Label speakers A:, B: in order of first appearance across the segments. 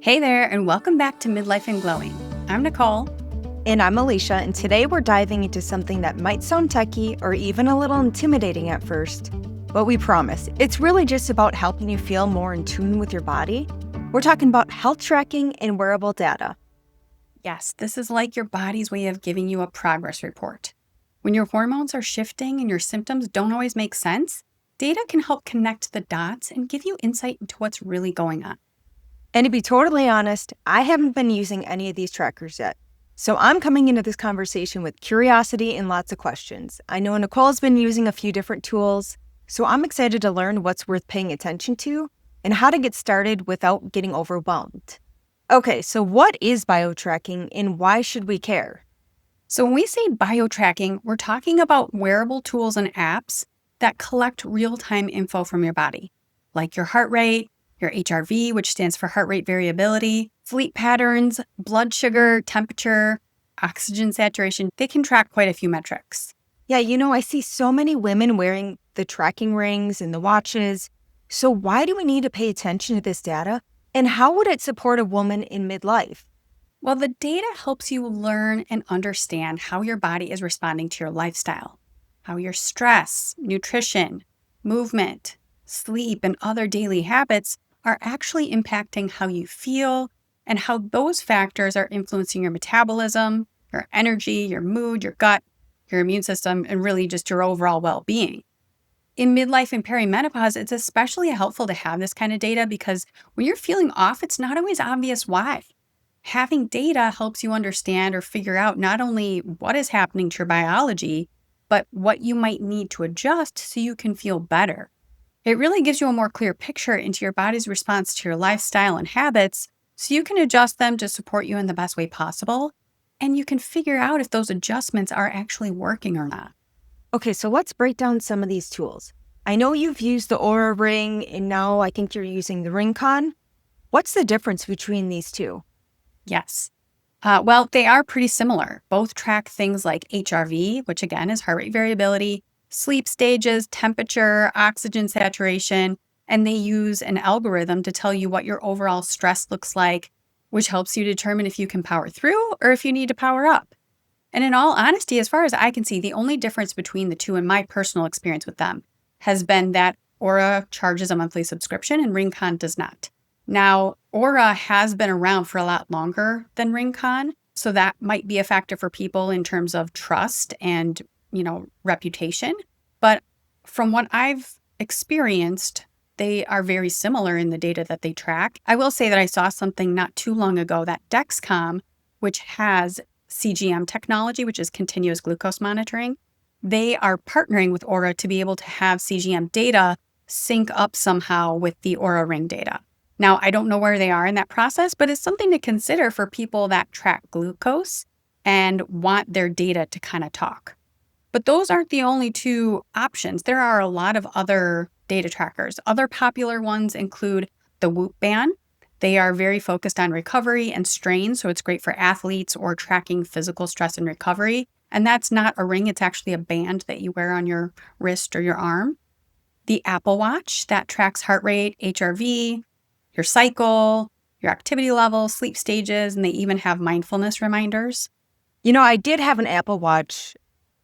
A: Hey there, and welcome back to Midlife and Glowing. I'm Nicole.
B: And I'm Alicia, and today we're diving into something that might sound techy or even a little intimidating at first. But we promise, it's really just about helping you feel more in tune with your body. We're talking about health tracking and wearable data.
A: Yes, this is like your body's way of giving you a progress report. When your hormones are shifting and your symptoms don't always make sense, data can help connect the dots and give you insight into what's really going on.
B: And to be totally honest, I haven't been using any of these trackers yet. So I'm coming into this conversation with curiosity and lots of questions. I know Nicole's been using a few different tools, so I'm excited to learn what's worth paying attention to and how to get started without getting overwhelmed. Okay, so what is biotracking and why should we care?
A: So when we say biotracking, we're talking about wearable tools and apps that collect real-time info from your body, like your heart rate, your HRV, which stands for heart rate variability, sleep patterns, blood sugar, temperature, oxygen saturation. They can track quite a few metrics.
B: Yeah, I see so many women wearing the tracking rings and the watches. So why do we need to pay attention to this data? And how would it support a woman in midlife?
A: Well, the data helps you learn and understand how your body is responding to your lifestyle, how your stress, nutrition, movement, sleep, and other daily habits are actually impacting how you feel and how those factors are influencing your metabolism, your energy, your mood, your gut, your immune system, and really just your overall well-being. In midlife and perimenopause, it's especially helpful to have this kind of data because when you're feeling off, it's not always obvious why. Having data helps you understand or figure out not only what is happening to your biology, but what you might need to adjust so you can feel better. It really gives you a more clear picture into your body's response to your lifestyle and habits so you can adjust them to support you in the best way possible, and you can figure out if those adjustments are actually working or not.
B: Okay, so let's break down some of these tools. I know you've used the Aura Ring, and now I think you're using the Ring-Con. What's the difference between these two?
A: Yes. Well, they are pretty similar. Both track things like HRV, which again is heart rate variability, sleep stages, temperature, oxygen saturation, and they use an algorithm to tell you what your overall stress looks like, which helps you determine if you can power through or if you need to power up. And in all honesty, as far as I can see, the only difference between the two in my personal experience with them has been that Aura charges a monthly subscription and Ring-Con does not. Now, Aura has been around for a lot longer than Ring-Con, so that might be a factor for people in terms of trust and, reputation. But from what I've experienced, they are very similar in the data that they track. I will say that I saw something not too long ago that Dexcom, which has CGM technology, which is continuous glucose monitoring, they are partnering with Aura to be able to have CGM data sync up somehow with the Aura Ring data. Now, I don't know where they are in that process, but it's something to consider for people that track glucose and want their data to kind of talk. But those aren't the only two options. There are a lot of other data trackers. Other popular ones include the Whoop band. They are very focused on recovery and strain, so it's great for athletes or tracking physical stress and recovery. And that's not a ring, it's actually a band that you wear on your wrist or your arm. The Apple Watch, that tracks heart rate, HRV, your cycle, your activity level, sleep stages, and they even have mindfulness reminders.
B: I did have an Apple Watch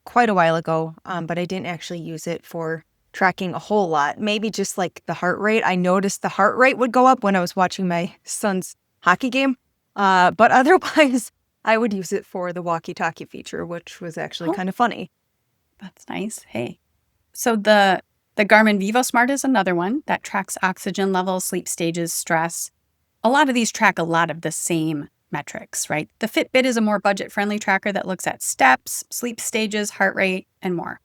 B: quite a while ago, but I didn't actually use it for tracking a whole lot. Maybe just like the heart rate. I noticed the heart rate would go up when I was watching my son's hockey game. But otherwise, I would use it for the walkie-talkie feature, which was actually kind of funny.
A: That's nice. Hey. So the Garmin VivoSmart is another one that tracks oxygen levels, sleep stages, stress. A lot of these track a lot of the same metrics, right? The Fitbit is a more budget-friendly tracker that looks at steps, sleep stages, heart rate, and more.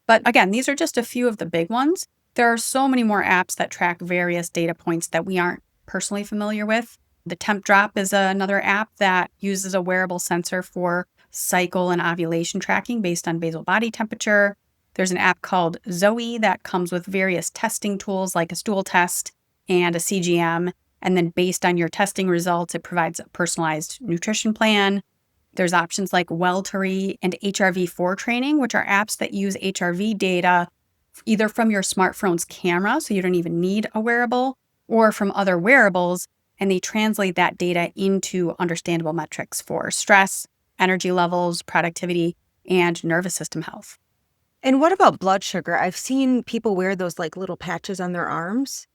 A: But again, these are just a few of the big ones. There are so many more apps that track various data points that we aren't personally familiar with. The Temp Drop is another app that uses a wearable sensor for cycle and ovulation tracking based on basal body temperature. There's an app called Zoe that comes with various testing tools like a stool test and a CGM. And then based on your testing results, it provides a personalized nutrition plan. There's options like Welltory and HRV4 training, which are apps that use HRV data either from your smartphone's camera, so you don't even need a wearable, or from other wearables and they translate that data into understandable metrics for stress, energy levels, productivity, and nervous system health.
B: And what about blood sugar? I've seen people wear those like little patches on their arms.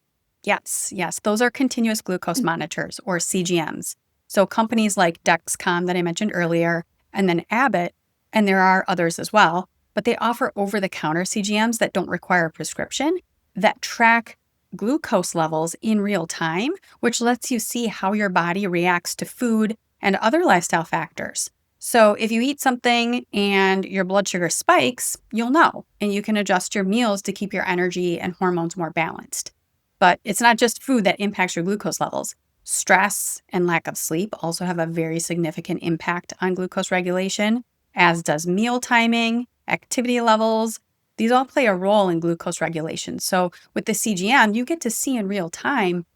A: Yes, those are continuous glucose monitors or CGMs. So companies like Dexcom that I mentioned earlier, and then Abbott, and there are others as well, but they offer over-the-counter CGMs that don't require a prescription that track glucose levels in real time, which lets you see how your body reacts to food and other lifestyle factors. So if you eat something and your blood sugar spikes, you'll know, and you can adjust your meals to keep your energy and hormones more balanced. But it's not just food that impacts your glucose levels. Stress and lack of sleep also have a very significant impact on glucose regulation, as does meal timing, activity levels. These all play a role in glucose regulation. So with the CGM, you get to see in real time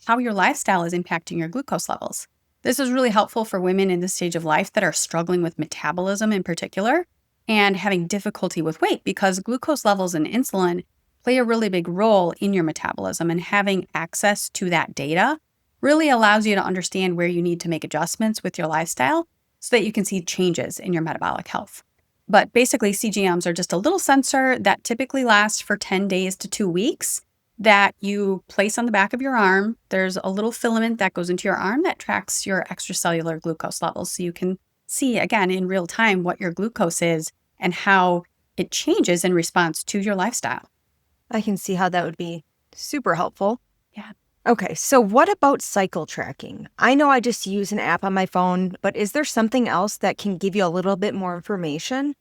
A: how your lifestyle is impacting your glucose levels. This is really helpful for women in this stage of life that are struggling with metabolism in particular and having difficulty with weight, because glucose levels and insulin play a really big role in your metabolism, and having access to that data really allows you to understand where you need to make adjustments with your lifestyle so that you can see changes in your metabolic health. But basically, CGMs are just a little sensor that typically lasts for 10 days to 2 weeks that you place on the back of your arm. There's a little filament that goes into your arm that tracks your extracellular glucose levels. So you can see, again, in real time what your glucose is and how it changes in response to your lifestyle.
B: I can see how that would be super helpful.
A: Yeah.
B: Okay, so what about cycle tracking? I know I just use an app on my phone, but is there something else that can give you a little bit more information?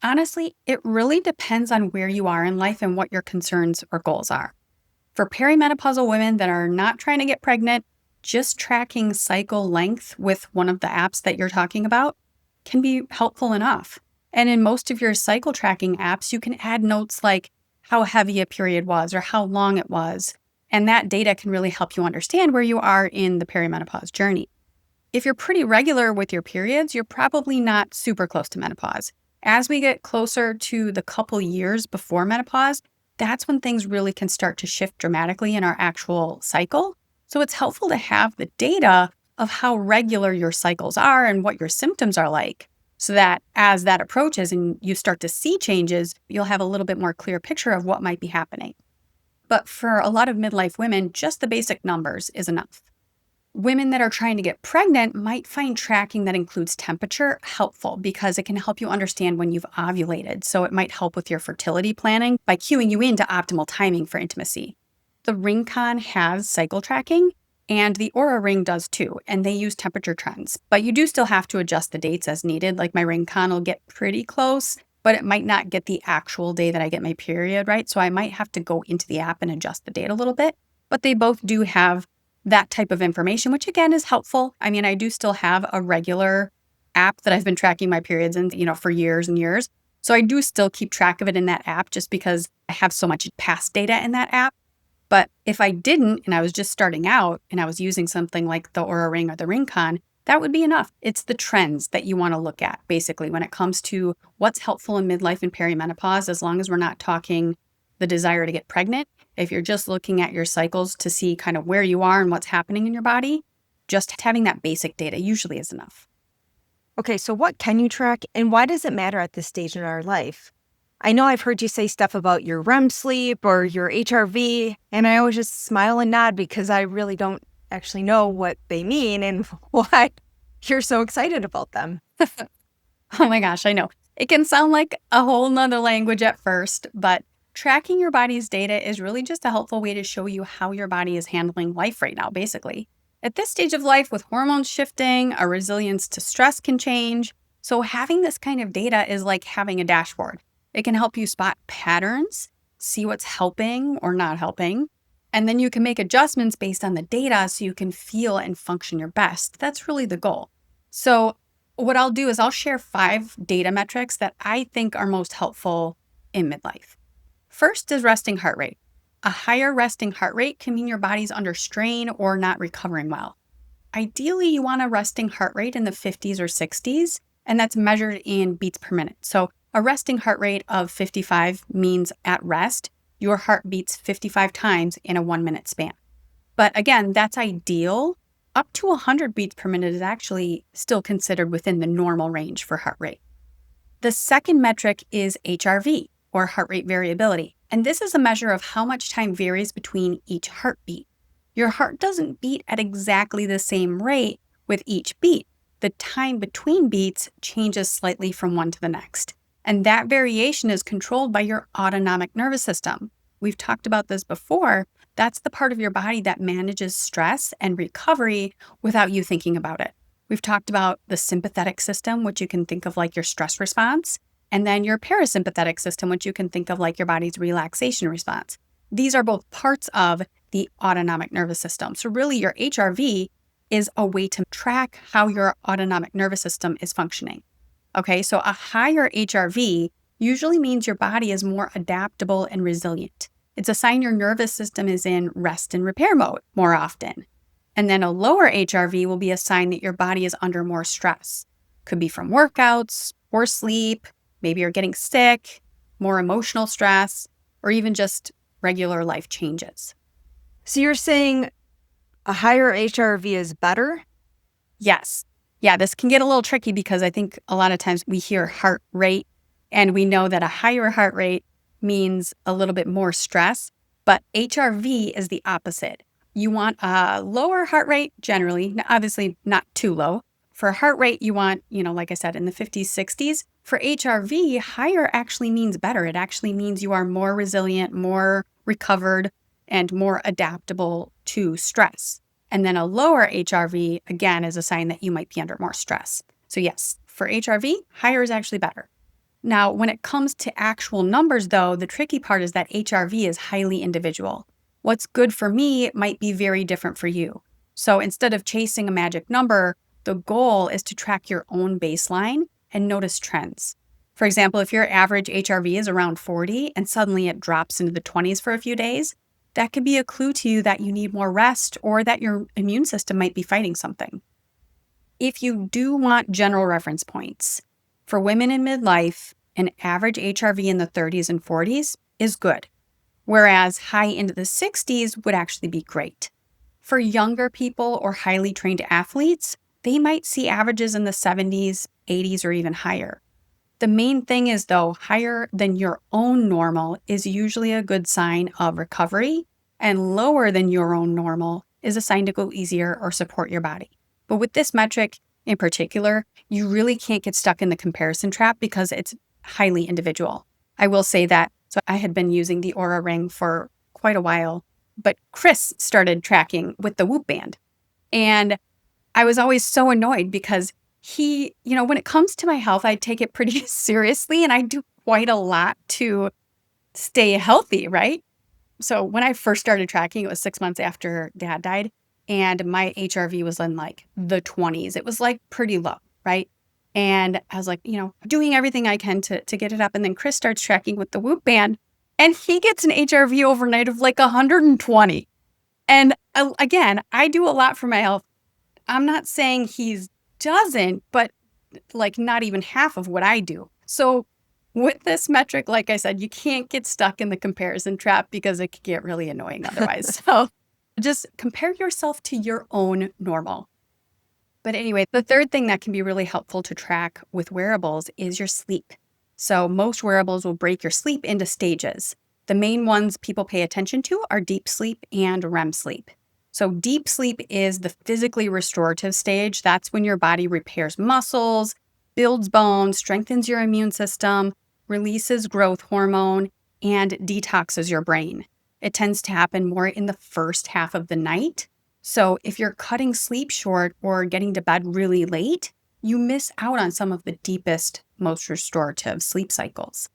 A: Honestly, it really depends on where you are in life and what your concerns or goals are. For perimenopausal women that are not trying to get pregnant, just tracking cycle length with one of the apps that you're talking about can be helpful enough. And in most of your cycle tracking apps, you can add notes like how heavy a period was or how long it was. And that data can really help you understand where you are in the perimenopause journey. If you're pretty regular with your periods, you're probably not super close to menopause. As we get closer to the couple years before menopause, that's when things really can start to shift dramatically in our actual cycle. So it's helpful to have the data of how regular your cycles are and what your symptoms are like, so that as that approaches and you start to see changes, you'll have a little bit more clear picture of what might be happening. But for a lot of midlife women, just the basic numbers is enough. Women that are trying to get pregnant might find tracking that includes temperature helpful because it can help you understand when you've ovulated. So it might help with your fertility planning by cueing you into optimal timing for intimacy. The Ringcon has cycle tracking, and the Aura Ring does too, and they use temperature trends. But you do still have to adjust the dates as needed. Like my Ringcon will get pretty close, but it might not get the actual day that I get my period, right? So I might have to go into the app and adjust the date a little bit. But they both do have that type of information, which again is helpful. I mean, I do still have a regular app that I've been tracking my periods in, for years and years. So I do still keep track of it in that app just because I have so much past data in that app. But if I didn't, and I was just starting out and I was using something like the Aura Ring or the Ringcon, that would be enough. It's the trends that you want to look at, basically, when it comes to what's helpful in midlife and perimenopause, as long as we're not talking the desire to get pregnant. If you're just looking at your cycles to see kind of where you are and what's happening in your body, just having that basic data usually is enough.
B: Okay, so what can you track and why does it matter at this stage in our life? I know I've heard you say stuff about your REM sleep or your HRV, and I always just smile and nod because I really don't actually know what they mean and why you're so excited about them.
A: Oh my gosh, I know. It can sound like a whole nother language at first, but tracking your body's data is really just a helpful way to show you how your body is handling life right now, basically. At this stage of life, with hormones shifting, our resilience to stress can change. So having this kind of data is like having a dashboard. It can help you spot patterns, see what's helping or not helping, and then you can make adjustments based on the data so you can feel and function your best. That's really the goal. So what I'll do is I'll share 5 data metrics that I think are most helpful in midlife. First is resting heart rate. A higher resting heart rate can mean your body's under strain or not recovering well. Ideally, you want a resting heart rate in the 50s or 60s, and that's measured in beats per minute. So a resting heart rate of 55 means at rest, your heart beats 55 times in a 1-minute span. But again, that's ideal up to 100 beats per minute is actually still considered within the normal range for heart rate. The second metric is HRV, or heart rate variability. And this is a measure of how much time varies between each heartbeat. Your heart doesn't beat at exactly the same rate with each beat. The time between beats changes slightly from one to the next. And that variation is controlled by your autonomic nervous system. We've talked about this before. That's the part of your body that manages stress and recovery without you thinking about it. We've talked about the sympathetic system, which you can think of like your stress response, and then your parasympathetic system, which you can think of like your body's relaxation response. These are both parts of the autonomic nervous system. So really your HRV is a way to track how your autonomic nervous system is functioning. Okay, so a higher HRV usually means your body is more adaptable and resilient. It's a sign your nervous system is in rest and repair mode more often. And then a lower HRV will be a sign that your body is under more stress. Could be from workouts, poor sleep, maybe you're getting sick, more emotional stress, or even just regular life changes.
B: So you're saying a higher HRV is better?
A: Yes. Yeah, this can get a little tricky because I think a lot of times we hear heart rate and we know that a higher heart rate means a little bit more stress, but HRV is the opposite. You want a lower heart rate generally, obviously not too low. For heart rate, you want, like I said, in the 50s, 60s. For HRV, higher actually means better. It actually means you are more resilient, more recovered, and more adaptable to stress. And then a lower HRV, again, is a sign that you might be under more stress. So yes, for HRV, higher is actually better. Now, when it comes to actual numbers, though, the tricky part is that HRV is highly individual. What's good for me might be very different for you. So instead of chasing a magic number, the goal is to track your own baseline and notice trends. For example, if your average HRV is around 40 and suddenly it drops into the 20s for a few days, that could be a clue to you that you need more rest or that your immune system might be fighting something. If you do want general reference points, for women in midlife, an average HRV in the 30s and 40s is good, whereas high into the 60s would actually be great. For younger people or highly trained athletes, they might see averages in the 70s, 80s, or even higher. The main thing is, though, higher than your own normal is usually a good sign of recovery, and lower than your own normal is a sign to go easier or support your body. But with this metric in particular, you really can't get stuck in the comparison trap because it's highly individual. I will say that, so I had been using the Oura Ring for quite a while, but Chris started tracking with the Whoop band. And I was always so annoyed because he, when it comes to my health, I take it pretty seriously and I do quite a lot to stay healthy, right? So when I first started tracking, it was 6 months after Dad died, and my HRV was in like the 20s. It was like pretty low, right? And I was like, doing everything I can to get it up. And then Chris starts tracking with the Whoop band, and he gets an HRV overnight of like 120. And again, I do a lot for my health. I'm not saying he doesn't, but like not even half of what I do. So with this metric, like I said, you can't get stuck in the comparison trap because it could get really annoying otherwise. So just compare yourself to your own normal. But anyway, the third thing that can be really helpful to track with wearables is your sleep. So most wearables will break your sleep into stages. The main ones people pay attention to are deep sleep and REM sleep. So deep sleep is the physically restorative stage. That's when your body repairs muscles, builds bones, strengthens your immune system, releases growth hormone, and detoxes your brain. It tends to happen more in the first half of the night. So if you're cutting sleep short or getting to bed really late, you miss out on some of the deepest, most restorative sleep cycles.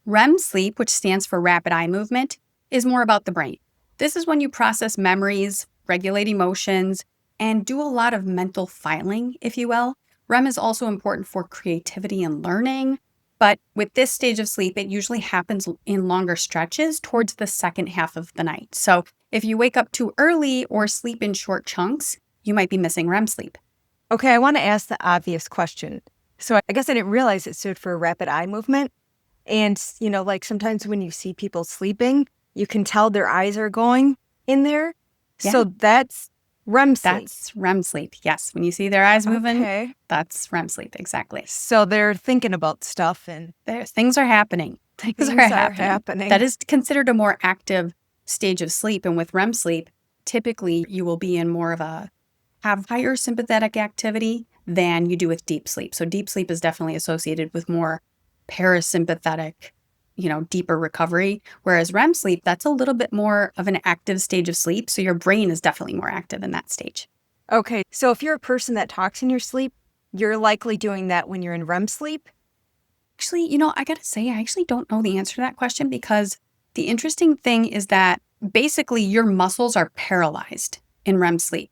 A: REM sleep, which stands for rapid eye movement, is more about the brain. This is when you process memories, regulate emotions, and do a lot of mental filing, if you will. REM is also important for creativity and learning, but with this stage of sleep, it usually happens in longer stretches towards the second half of the night. So if you wake up too early or sleep in short chunks, you might be missing REM sleep.
B: Okay, I want to ask the obvious question. So I guess I didn't realize it stood for rapid eye movement. And, like sometimes when you see people sleeping, you can tell their eyes are going in there.
A: Yeah.
B: So that's REM sleep.
A: That's REM sleep. Yes. When you see their eyes moving,
B: Okay.
A: that's REM sleep. Exactly.
B: So they're thinking about stuff and
A: Things are happening. Things are
B: things are
A: happening.
B: happening.
A: That is considered a more active stage of sleep. And with REM sleep, typically you will be in more of have higher sympathetic activity than you do with deep sleep. So deep sleep is definitely associated with more parasympathetic, deeper recovery. Whereas REM sleep, that's a little bit more of an active stage of sleep. So your brain is definitely more active in that stage.
B: Okay. So if you're a person that talks in your sleep, you're likely doing that when you're in REM sleep?
A: Actually, I got to say, I actually don't know the answer to that question because the interesting thing is that basically your muscles are paralyzed in REM sleep.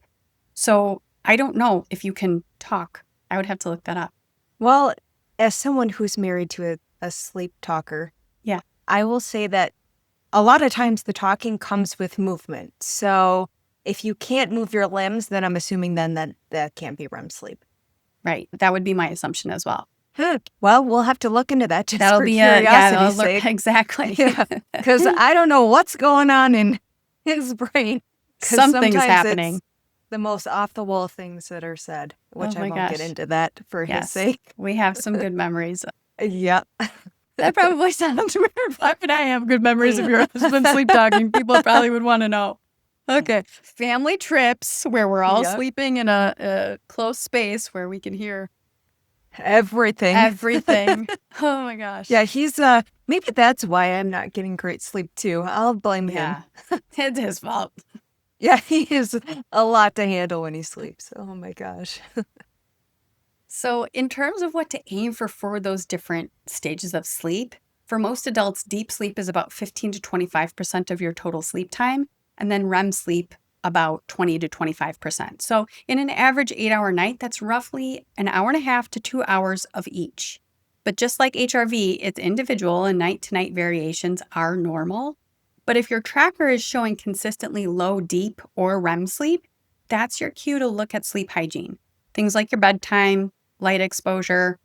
A: So I don't know if you can talk. I would have to look that up.
B: Well, as someone who's married to a sleep talker,
A: Yeah.
B: I will say that a lot of times the talking comes with movement. So if you can't move your limbs, then I'm assuming then that can't be REM sleep.
A: Right. That would be my assumption as well.
B: Well, we'll have to look into that just
A: That'll
B: for
A: be
B: curiosity's sake.
A: exactly.
B: Yeah, because I don't know what's going on in his brain. Because
A: Something's
B: sometimes
A: happening.
B: it's the most off-the-wall things that are said, which
A: Oh
B: I
A: my
B: won't get
A: gosh.
B: into that for his
A: Yes.
B: sake.
A: We have some good memories.
B: Yeah.
A: That probably sounds weird. Why would I have good memories of your husband sleep talking? People probably would want to know. Okay. Family trips where we're all
B: Yep.
A: sleeping in a close space where we can hear
B: Everything.
A: everything. Oh my gosh.
B: Yeah, he's maybe that's why I'm not getting great sleep too. I'll blame him.
A: Yeah. It's his fault.
B: Yeah, he is a lot to handle when he sleeps. Oh my gosh.
A: So, in terms of what to aim for those different stages of sleep, for most adults, deep sleep is about 15 to 25% of your total sleep time, and then REM sleep about 20 to 25%. So, in an average 8-hour night, that's roughly an hour and a half to 2 hours of each. But just like HRV, it's individual and night to night variations are normal. But if your tracker is showing consistently low, deep, or REM sleep, that's your cue to look at sleep hygiene. Things like your bedtime, light exposure,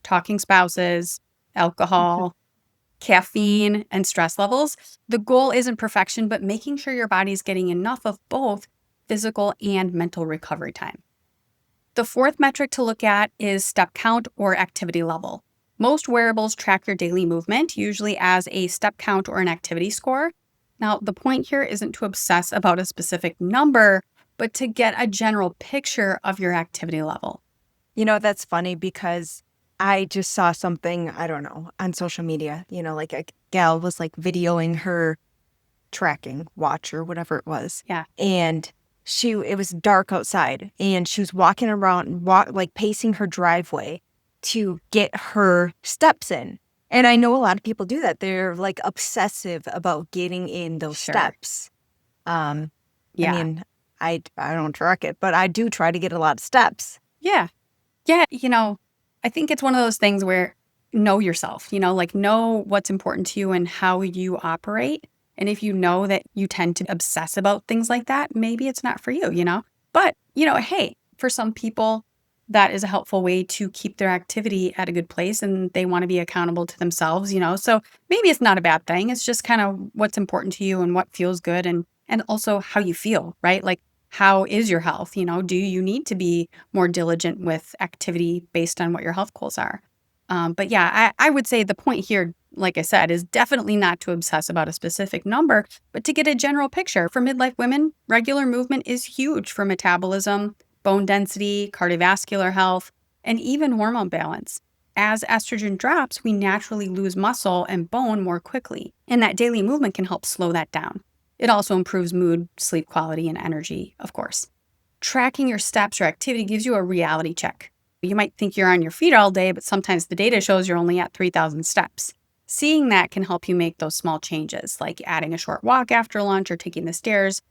A: talking spouses, alcohol, caffeine, and stress levels. The goal isn't perfection, but making sure your body's getting enough of both physical and mental recovery time. The fourth metric to look at is step count or activity level. Most wearables track your daily movement, usually as a step count or an activity score. Now, the point here isn't to obsess about a specific number, but to get a general picture of your activity level.
B: You know, that's funny because I just saw something, I don't know, on social media, like a gal was like videoing her tracking watch or whatever it was.
A: Yeah.
B: And it was dark outside and she was walking around, like pacing her driveway to get her steps in. And I know a lot of people do that. They're like obsessive about getting in those
A: Sure.
B: steps.
A: Yeah.
B: I mean, I don't track it, but I do try to get a lot of steps.
A: Yeah. Yeah. I think it's one of those things where know yourself, like know what's important to you and how you operate. And if you know that you tend to obsess about things like that, maybe it's not for you, But, hey, for some people, that is a helpful way to keep their activity at a good place and they want to be accountable to themselves, So maybe it's not a bad thing. It's just kind of what's important to you and what feels good and also how you feel, right? Like, how is your health? Do you need to be more diligent with activity based on what your health goals are? But yeah, I would say the point here, like I said, is definitely not to obsess about a specific number, but to get a general picture. For midlife women, regular movement is huge for metabolism, bone density, cardiovascular health, and even hormone balance. As estrogen drops, we naturally lose muscle and bone more quickly, and that daily movement can help slow that down. It also improves mood, sleep quality, and energy, of course. Tracking your steps or activity gives you a reality check. You might think you're on your feet all day, but sometimes the data shows you're only at 3,000 steps. Seeing that can help you make those small changes, like adding a short walk after lunch or taking the stairs.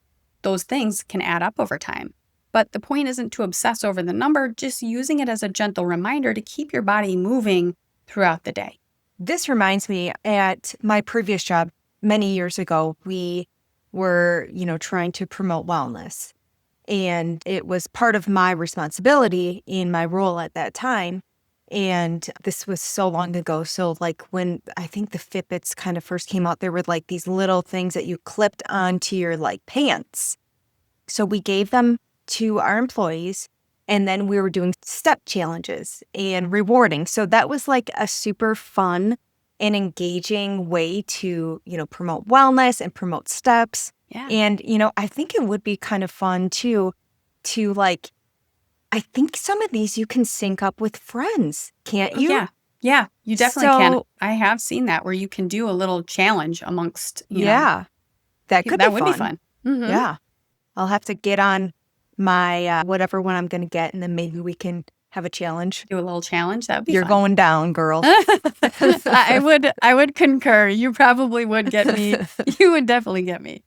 A: Those things can add up over time. But the point isn't to obsess over the number, just using it as a gentle reminder to keep your body moving throughout the day.
B: This reminds me, at my previous job many years ago, we were, trying to promote wellness. And it was part of my responsibility in my role at that time. And this was so long ago. So like when I think the Fitbits kind of first came out, there were like these little things that you clipped onto your like pants. So we gave them to our employees. And then we were doing step challenges and rewarding. So that was like a super fun and engaging way to, promote wellness and promote steps.
A: Yeah.
B: And, I think it would be kind of fun too, to like, I think some of these you can sync up with friends, can't
A: Oh,
B: you?
A: yeah. Yeah, you definitely can.
B: So,
A: I have seen that where you can do a little challenge amongst,
B: yeah, that could be
A: that would be
B: fun.
A: fun. Mm-hmm.
B: Yeah. I'll have to get on my whatever one I'm going to get, and then maybe we can have a challenge.
A: Do a little challenge. That would be
B: You're
A: fun.
B: going down, girl.
A: I would concur. You probably would get me. You would definitely get me.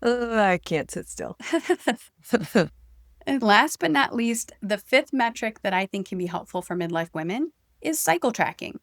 B: I can't sit still.
A: And last but not least, the fifth metric that I think can be helpful for midlife women is cycle tracking.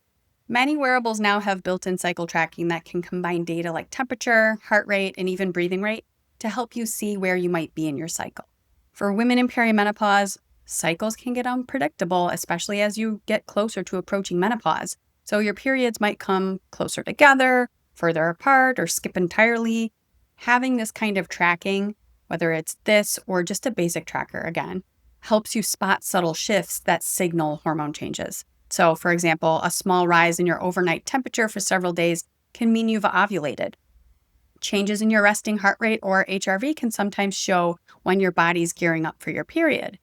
A: Many wearables now have built-in cycle tracking that can combine data like temperature, heart rate, and even breathing rate to help you see where you might be in your cycle. For women in perimenopause, cycles can get unpredictable, especially as you get closer to approaching menopause. So your periods might come closer together, further apart, or skip entirely. Having this kind of tracking, whether it's this or just a basic tracker again, helps you spot subtle shifts that signal hormone changes. So, for example, a small rise in your overnight temperature for several days can mean you've ovulated. Changes in your resting heart rate or HRV can sometimes show when your body's gearing up for your period.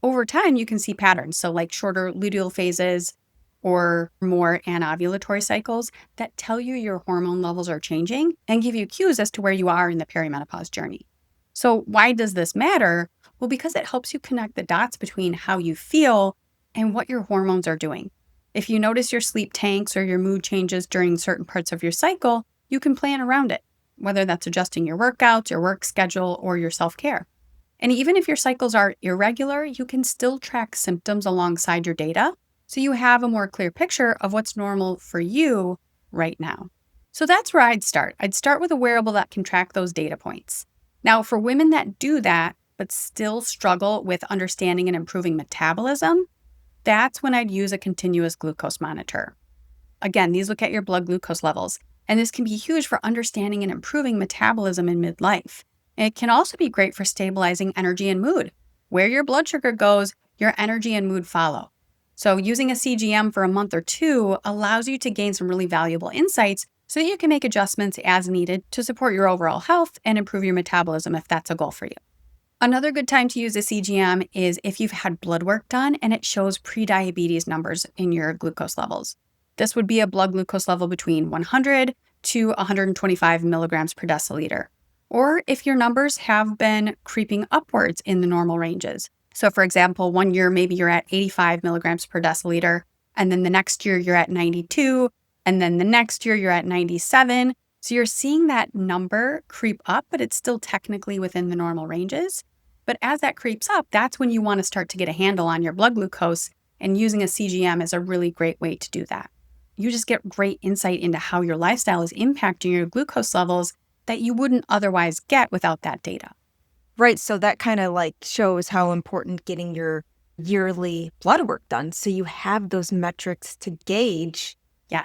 A: Over time, you can see patterns, so like shorter luteal phases or more anovulatory cycles that tell you your hormone levels are changing and give you cues as to where you are in the perimenopause journey. So why does this matter? Well, because it helps you connect the dots between how you feel and what your hormones are doing. If you notice your sleep tanks or your mood changes during certain parts of your cycle, you can plan around it, whether that's adjusting your workouts, your work schedule, or your self-care. And even if your cycles are irregular, you can still track symptoms alongside your data, so you have a more clear picture of what's normal for you right now. So that's where I'd start. I'd start with a wearable that can track those data points. Now, for women that do that, but still struggle with understanding and improving metabolism, that's when I'd use a continuous glucose monitor. Again, these look at your blood glucose levels, and this can be huge for understanding and improving metabolism in midlife. And it can also be great for stabilizing energy and mood. Where your blood sugar goes, your energy and mood follow. So using a CGM for a month or two allows you to gain some really valuable insights so that you can make adjustments as needed to support your overall health and improve your metabolism if that's a goal for you. Another good time to use a CGM is if you've had blood work done and it shows prediabetes numbers in your glucose levels. This would be a blood glucose level between 100 to 125 milligrams per deciliter. Or if your numbers have been creeping upwards in the normal ranges. So for example, one year maybe you're at 85 milligrams per deciliter, and then the next year you're at 92, and then the next year you're at 97. So you're seeing that number creep up, but it's still technically within the normal ranges. But as that creeps up, that's when you want to start to get a handle on your blood glucose, and using a CGM is a really great way to do that. You just get great insight into how your lifestyle is impacting your glucose levels that you wouldn't otherwise get without that data.
B: Right. So that kind of like shows how important getting your yearly blood work done. So you have those metrics to gauge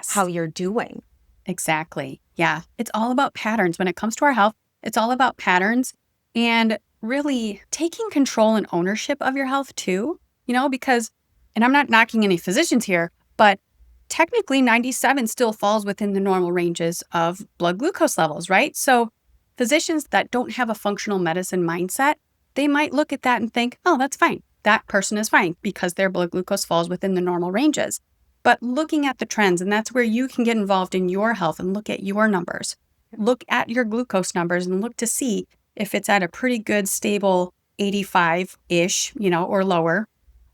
B: how you're doing.
A: Exactly. Yeah. It's all about patterns. When it comes to our health, it's all about patterns and really taking control and ownership of your health too, because, and I'm not knocking any physicians here, but technically 97 still falls within the normal ranges of blood glucose levels, right? So physicians that don't have a functional medicine mindset, they might look at that and think, oh, that's fine. That person is fine because their blood glucose falls within the normal ranges. But looking at the trends, and that's where you can get involved in your health and look at your numbers. Look at your glucose numbers and look to see if it's at a pretty good, stable 85-ish, or lower,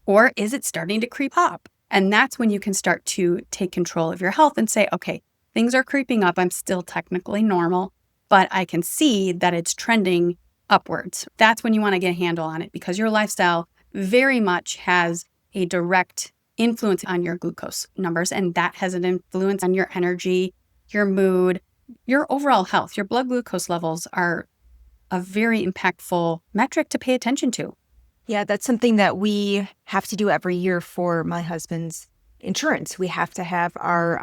A: or is it starting to creep up? And that's when you can start to take control of your health and say, okay, things are creeping up. I'm still technically normal, but I can see that it's trending upwards. That's when you want to get a handle on it because your lifestyle very much has a direct influence on your glucose numbers, and that has an influence on your energy, your mood, your overall health. Your blood glucose levels are a very impactful metric to pay attention to.
B: Yeah, that's something that we have to do every year for my husband's insurance. We have to have our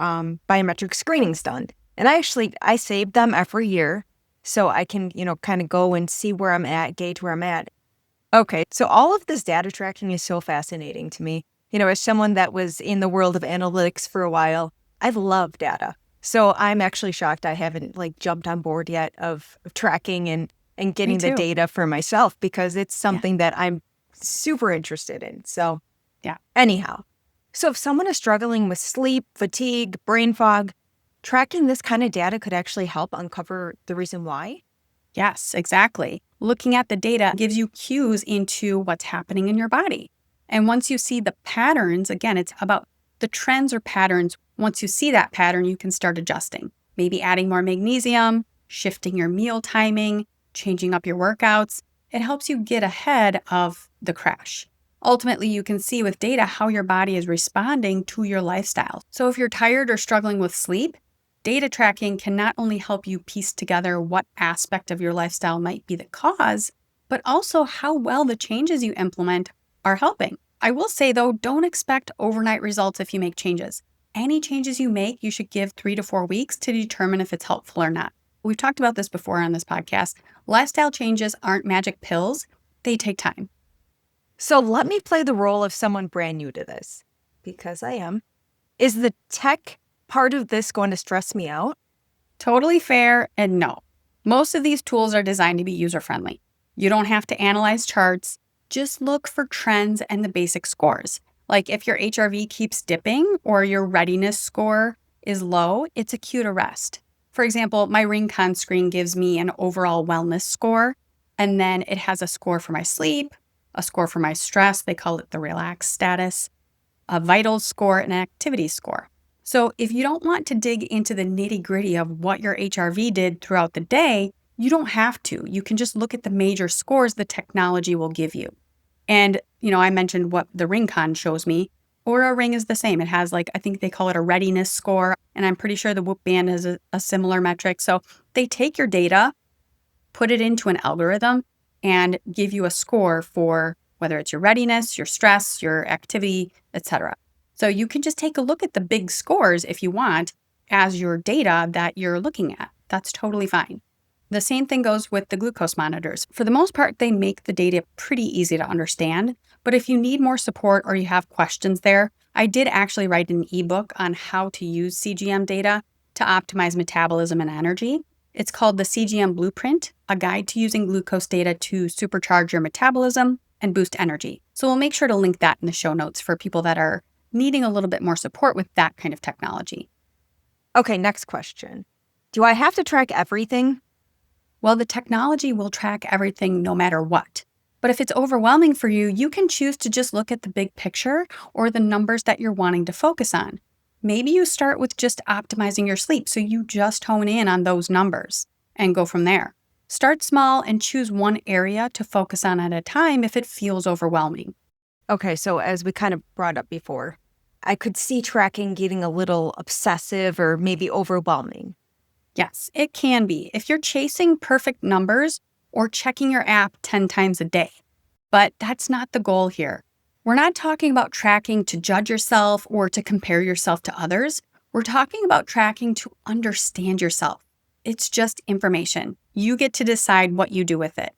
B: biometric screenings done. And I save them every year so I can, kind of go and see where I'm at, gauge where I'm at. Okay, so all of this data tracking is so fascinating to me. As someone that was in the world of analytics for a while, I love data. So I'm actually shocked I haven't jumped on board yet of tracking and
A: Me
B: getting the
A: too.
B: data for myself because it's
A: Yeah.
B: something that I'm super interested in. So
A: Yeah.
B: anyhow, so if someone is struggling with sleep, fatigue, brain fog, tracking this kind of data could actually help uncover the reason why.
A: Yes, exactly. Looking at the data gives you cues into what's happening in your body. And once you see the patterns, again, it's about the trends or patterns. Once you see that pattern, you can start adjusting. Maybe adding more magnesium, shifting your meal timing, changing up your workouts. It helps you get ahead of the crash. Ultimately, you can see with data how your body is responding to your lifestyle. So if you're tired or struggling with sleep, data tracking can not only help you piece together what aspect of your lifestyle might be the cause, but also how well the changes you implement are helping. I will say, though, don't expect overnight results if you make changes. Any changes you make, you should give 3 to 4 weeks to determine if it's helpful or not. We've talked about this before on this podcast. Lifestyle changes aren't magic pills, they take time.
B: So let me play the role of someone brand new to this, because I am. Is the tech part of this going to stress me out?
A: Totally fair and no. Most of these tools are designed to be user friendly. You don't have to analyze charts, just look for trends and the basic scores. Like if your HRV keeps dipping or your readiness score is low, it's a cue to rest. For example, my RingCon screen gives me an overall wellness score, and then it has a score for my sleep, a score for my stress, they call it the relax status, a vital score, and an activity score. So if you don't want to dig into the nitty gritty of what your HRV did throughout the day, you don't have to. You can just look at the major scores the technology will give you. And, I mentioned what the RingCon shows me. Aura Ring is the same. It has I think they call it a readiness score. And I'm pretty sure the Whoop Band has a similar metric. So they take your data, put it into an algorithm, and give you a score for whether it's your readiness, your stress, your activity, etc. So you can just take a look at the big scores if you want as your data that you're looking at. That's totally fine. The same thing goes with the glucose monitors. For the most part, they make the data pretty easy to understand. But if you need more support or you have questions there, I did actually write an ebook on how to use CGM data to optimize metabolism and energy. It's called the CGM Blueprint, a guide to using glucose data to supercharge your metabolism and boost energy. So we'll make sure to link that in the show notes for people that are needing a little bit more support with that kind of technology.
B: Okay, next question. Do I have to track everything?
A: Well, the technology will track everything no matter what. But if it's overwhelming for you, you can choose to just look at the big picture or the numbers that you're wanting to focus on. Maybe you start with just optimizing your sleep, so you just hone in on those numbers and go from there. Start small and choose one area to focus on at a time if it feels overwhelming.
B: Okay, so as we kind of brought up before, I could see tracking getting a little obsessive or maybe overwhelming.
A: Yes, it can be if you're chasing perfect numbers or checking your app 10 times a day. But that's not the goal here. We're not talking about tracking to judge yourself or to compare yourself to others. We're talking about tracking to understand yourself. It's just information. You get to decide what you do with it.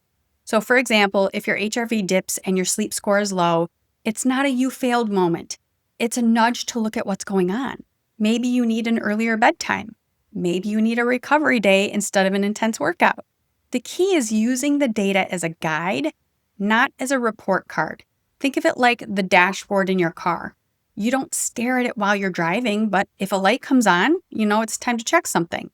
A: So, for example, if your HRV dips and your sleep score is low, it's not a you failed moment. It's a nudge to look at what's going on. Maybe you need an earlier bedtime. Maybe you need a recovery day instead of an intense workout. The key is using the data as a guide, not as a report card. Think of it like the dashboard in your car. You don't stare at it while you're driving, but if a light comes on, you know it's time to check something.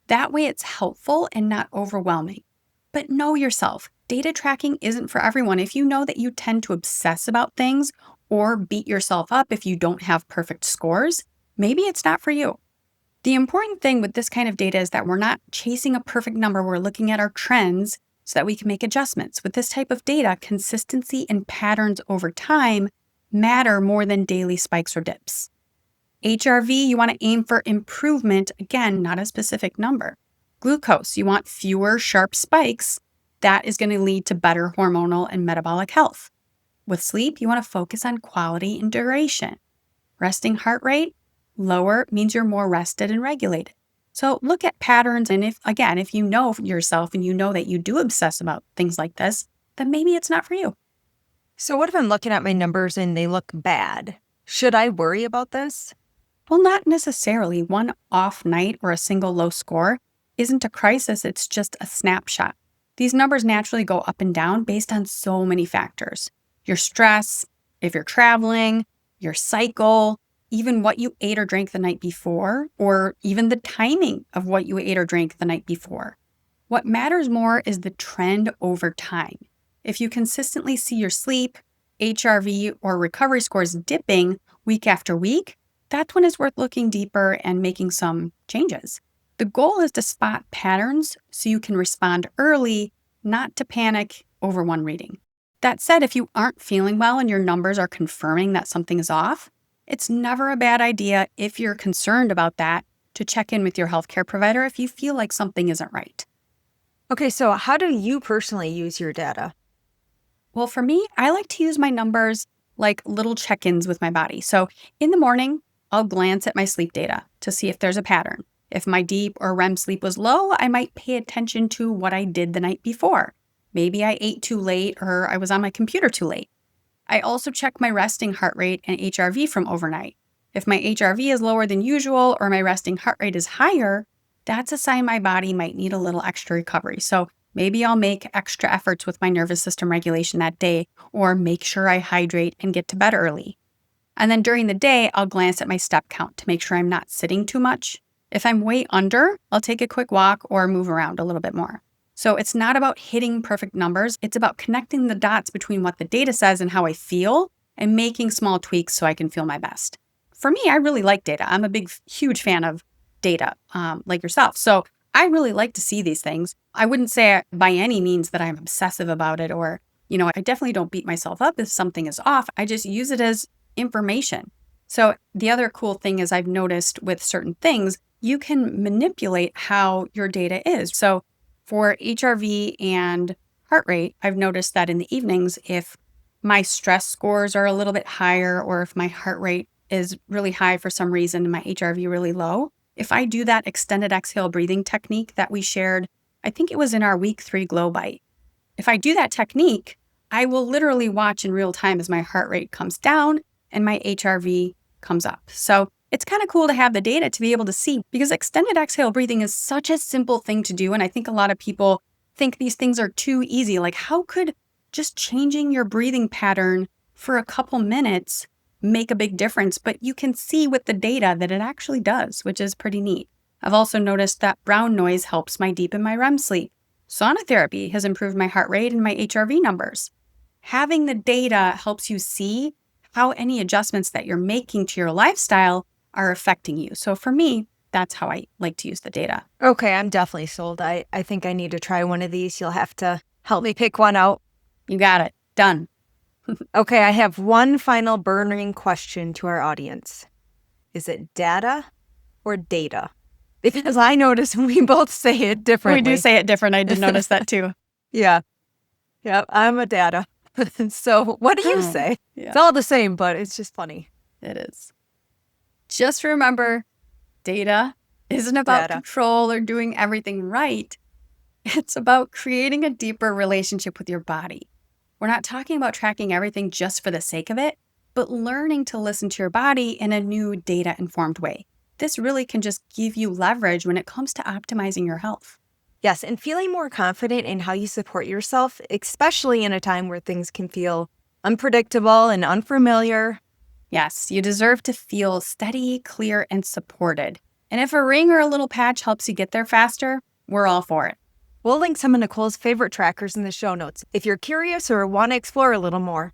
A: That way it's helpful and not overwhelming. But know yourself. Data tracking isn't for everyone. If you know that you tend to obsess about things or beat yourself up if you don't have perfect scores, maybe it's not for you. The important thing with this kind of data is that we're not chasing a perfect number. We're looking at our trends so that we can make adjustments. With this type of data, consistency and patterns over time matter more than daily spikes or dips. HRV, you want to aim for improvement, again, not a specific number. Glucose, you want fewer sharp spikes. That is going to lead to better hormonal and metabolic health. With sleep, you want to focus on quality and duration. Resting heart rate, lower means you're more rested and regulated. So look at patterns. And if you know yourself and you know that you do obsess about things like this, then maybe it's not for you.
B: So what if I'm looking at my numbers and they look bad? Should I worry about this?
A: Well, not necessarily. One off night or a single low score isn't a crisis, it's just a snapshot. These numbers naturally go up and down based on so many factors. Your stress, if you're traveling, your cycle, even what you ate or drank the night before, or even the timing of what you ate or drank the night before. What matters more is the trend over time. If you consistently see your sleep, HRV, or recovery scores dipping week after week, that's when it's worth looking deeper and making some changes. The goal is to spot patterns so you can respond early, not to panic over one reading. That said, if you aren't feeling well and your numbers are confirming that something is off, it's never a bad idea, if you're concerned about that, to check in with your healthcare provider if you feel like something isn't right.
B: Okay, so how do you personally use your data?
A: Well, for me, I like to use my numbers like little check-ins with my body. So in the morning, I'll glance at my sleep data to see if there's a pattern. If my deep or REM sleep was low, I might pay attention to what I did the night before. Maybe I ate too late or I was on my computer too late. I also check my resting heart rate and HRV from overnight. If my HRV is lower than usual or my resting heart rate is higher, that's a sign my body might need a little extra recovery. So maybe I'll make extra efforts with my nervous system regulation that day, or make sure I hydrate and get to bed early. And then during the day, I'll glance at my step count to make sure I'm not sitting too much. If I'm way under, I'll take a quick walk or move around a little bit more. So it's not about hitting perfect numbers. It's about connecting the dots between what the data says and how I feel, and making small tweaks so I can feel my best. For me, I really like data. I'm a huge fan of data, like yourself. So I really like to see these things. I wouldn't say by any means that I'm obsessive about it, or, I definitely don't beat myself up if something is off. I just use it as information. So the other cool thing is, I've noticed with certain things, you can manipulate how your data is. So for HRV and heart rate, I've noticed that in the evenings, if my stress scores are a little bit higher, or if my heart rate is really high for some reason and my HRV really low, if I do that extended exhale breathing technique that we shared, I think it was in our week 3 Glow Bite. If I do that technique, I will literally watch in real time as my heart rate comes down and my HRV comes up. So it's kind of cool to have the data to be able to see, because extended exhale breathing is such a simple thing to do. And I think a lot of people think these things are too easy. Like, how could just changing your breathing pattern for a couple minutes make a big difference? But you can see with the data that it actually does, which is pretty neat. I've also noticed that brown noise helps my deep and my REM sleep. Sonotherapy has improved my heart rate and my HRV numbers. Having the data helps you see how any adjustments that you're making to your lifestyle are affecting you. So for me, that's how I like to use the data.
B: Okay, I'm definitely sold. I think I need to try one of these. You'll have to help me pick one out.
A: You got it. Done.
B: Okay, I have one final burning question to our audience. Is it data or data? Because I notice we both say it differently.
A: We do say it different. I did notice that too.
B: Yeah. Yeah, I'm a data. So what do you say?
A: Yeah.
B: It's all the same, but it's just funny.
A: It is. Just remember, data isn't about control or doing everything right. It's about creating a deeper relationship with your body. We're not talking about tracking everything just for the sake of it, but learning to listen to your body in a new data-informed way. This really can just give you leverage when it comes to optimizing your health.
B: Yes, and feeling more confident in how you support yourself, especially in a time where things can feel unpredictable and unfamiliar.
A: Yes, you deserve to feel steady, clear, and supported. And if a ring or a little patch helps you get there faster, we're all for it.
B: We'll link some of Nicole's favorite trackers in the show notes if you're curious or want to explore a little more.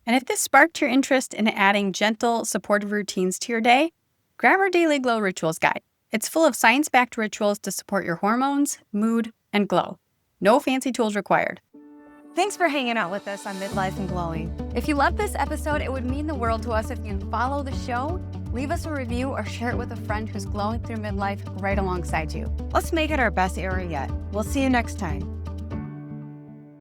A: And if this sparked your interest in adding gentle, supportive routines to your day, grab our Daily Glow Rituals Guide. It's full of science-backed rituals to support your hormones, mood, and glow. No fancy tools required.
B: Thanks for hanging out with us on Midlife and Glowing. If you loved this episode, it would mean the world to us if you'd follow the show, leave us a review, or share it with a friend who's glowing through midlife right alongside you. Let's make it our best era yet. We'll see you next time.